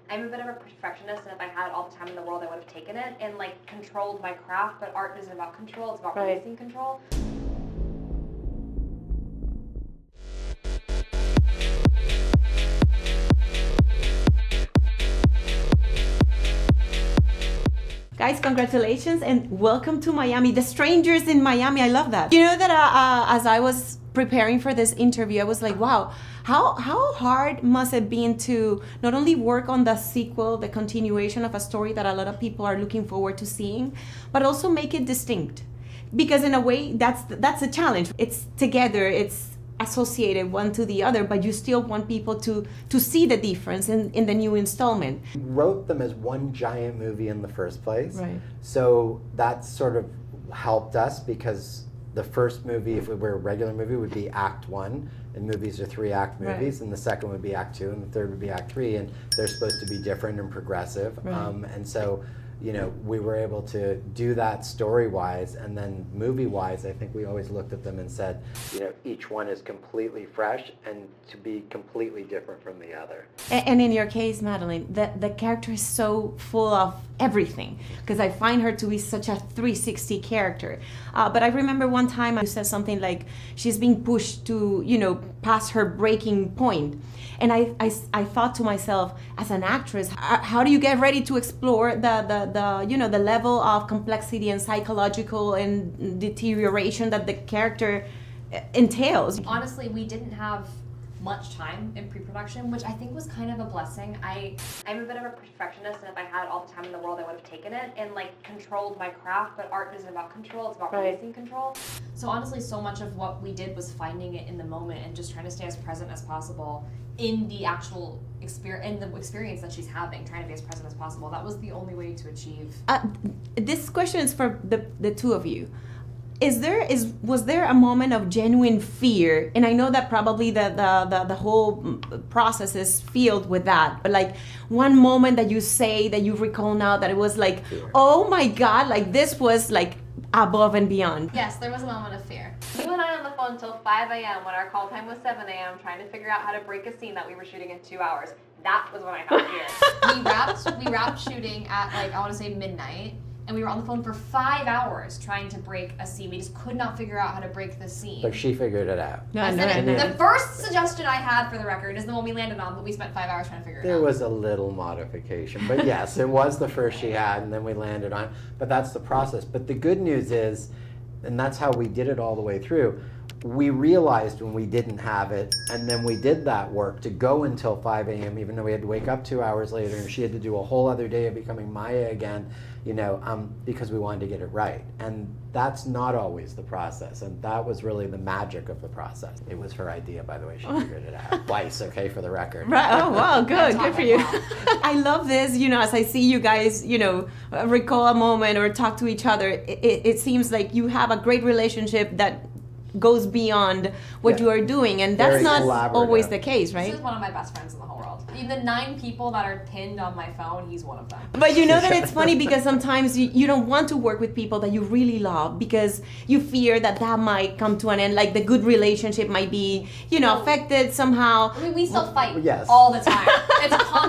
I'm a bit of a perfectionist, and if I had all the time in the world, I would have taken it and like controlled my craft, but art isn't about control, it's about releasing control. Guys, congratulations and welcome to Miami. The strangers in Miami, I love that. You know that as I was preparing for this interview, I was like, wow, how hard must it been to not only work on the sequel, the continuation of a story that a lot of people are looking forward to seeing, but also make it distinct. Because in a way, that's a challenge. It's together, it's associated one to the other, but you still want people to see the difference in the new installment. We wrote them as one giant movie in the first place. Right. So that sort of helped us because the first movie, if it were a regular movie, would be Act 1, and movies are 3-act movies, and the second would be Act 2, and the third would be Act 3, and they're supposed to be different and progressive. Right. And so, you know, we were able to do that story-wise, and then movie-wise, I think we always looked at them and said, you know, each one is completely fresh and to be completely different from the other. And in your case, Madelaine, the character is so full of everything, because I find her to be such a 360 character. But I remember one time you said something like she's being pushed to, you know, past her breaking point. And I thought to myself, as an actress, how do you get ready to explore the you know, the level of complexity and psychological and deterioration that the character entails? Honestly, we didn't have much time in pre-production, which I think was kind of a blessing. I'm a bit of a perfectionist, and if I had all the time in the world, I would have taken it and like controlled my craft, but art isn't about control, it's about releasing control. So honestly, so much of what we did was finding it in the moment and just trying to stay as present as possible in the actual experience that she's having, trying to be as present as possible. That was the only way to achieve. This question is for the two of you. Was there a moment of genuine fear? And I know that probably the whole process is filled with that, but like one moment that you say that you recall now that it was like, oh my God, like this was like above and beyond. Yes, there was a moment of fear. We went on the phone until 5 a.m. when our call time was 7 a.m. trying to figure out how to break a scene that we were shooting in 2 hours. That was when I felt fear. We wrapped shooting at like, I want to say midnight. And we were on the phone for 5 hours trying to break a scene. We just could not figure out how to break the scene. But she figured it out. The first suggestion I had for the record is the one we landed on, but we spent 5 hours trying to figure it out. There was a little modification, but yes, it was the first she had, and then we landed on it. But that's the process. But the good news is, and that's how we did it all the way through, we realized when we didn't have it, and then we did that work to go until 5 a.m., even though we had to wake up 2 hours later, and she had to do a whole other day of becoming Maya again, you know, because we wanted to get it right. And that's not always the process, and that was really the magic of the process. It was her idea, by the way. She figured it out twice, okay, for the record. Right. Oh, wow, good for you. I love this, you know, as I see you guys, you know, recall a moment or talk to each other, it seems like you have a great relationship that goes beyond what you are doing, and that's not always the case, right? This is one of my best friends in the whole world. Even the 9 people that are pinned on my phone, he's one of them. But you know that it's funny because sometimes you don't want to work with people that you really love because you fear that might come to an end, like the good relationship might be, you know, affected somehow. I mean, we still fight Yes. all the time.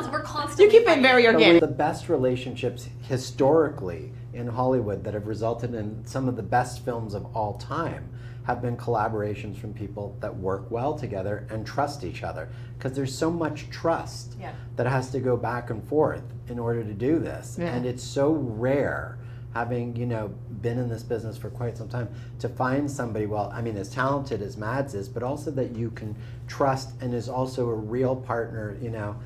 We're constantly You keep fighting. it very organic. The best relationships historically in Hollywood that have resulted in some of the best films of all time have been collaborations from people that work well together and trust each other, because there's so much trust that has to go back and forth in order to do this. And it's so rare, having, you know, been in this business for quite some time, to find somebody, well, I mean, as talented as Mads is, but also that you can trust and is also a real partner, you know.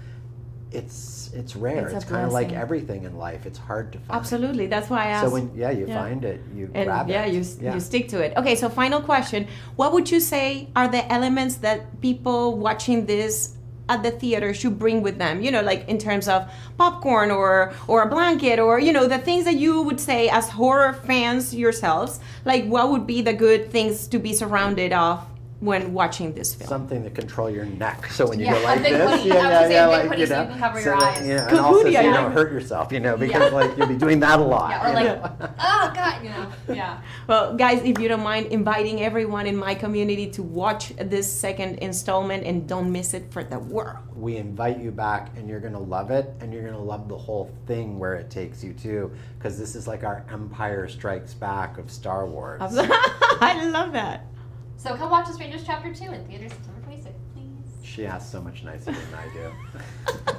It's rare. It's kind of like everything in life. It's hard to find. Absolutely. That's why I asked. So when you find it, you grab it. You stick to it. Okay, so final question. What would you say are the elements that people watching this at the theater should bring with them? You know, like in terms of popcorn or a blanket, or, you know, the things that you would say as horror fans yourselves, like what would be the good things to be surrounded of when watching this film? Something to control your neck. So when you Yeah, go like a big this, hoodie. I would say a big hoodie so you can cover your eyes. and Good also hoodie, so I you like don't it. hurt yourself, because like you'll be doing that a lot. Yeah, or like, oh God, yeah. Well, guys, if you don't mind inviting everyone in my community to watch this second installment and don't miss it for the world. We invite you back, and you're gonna love it, and you're gonna love the whole thing where it takes you to, because this is like our Empire Strikes Back of Star Wars. I love that. So come watch The Strangers Chapter 2 in theaters September 26th, please. She asks so much nicer than I do.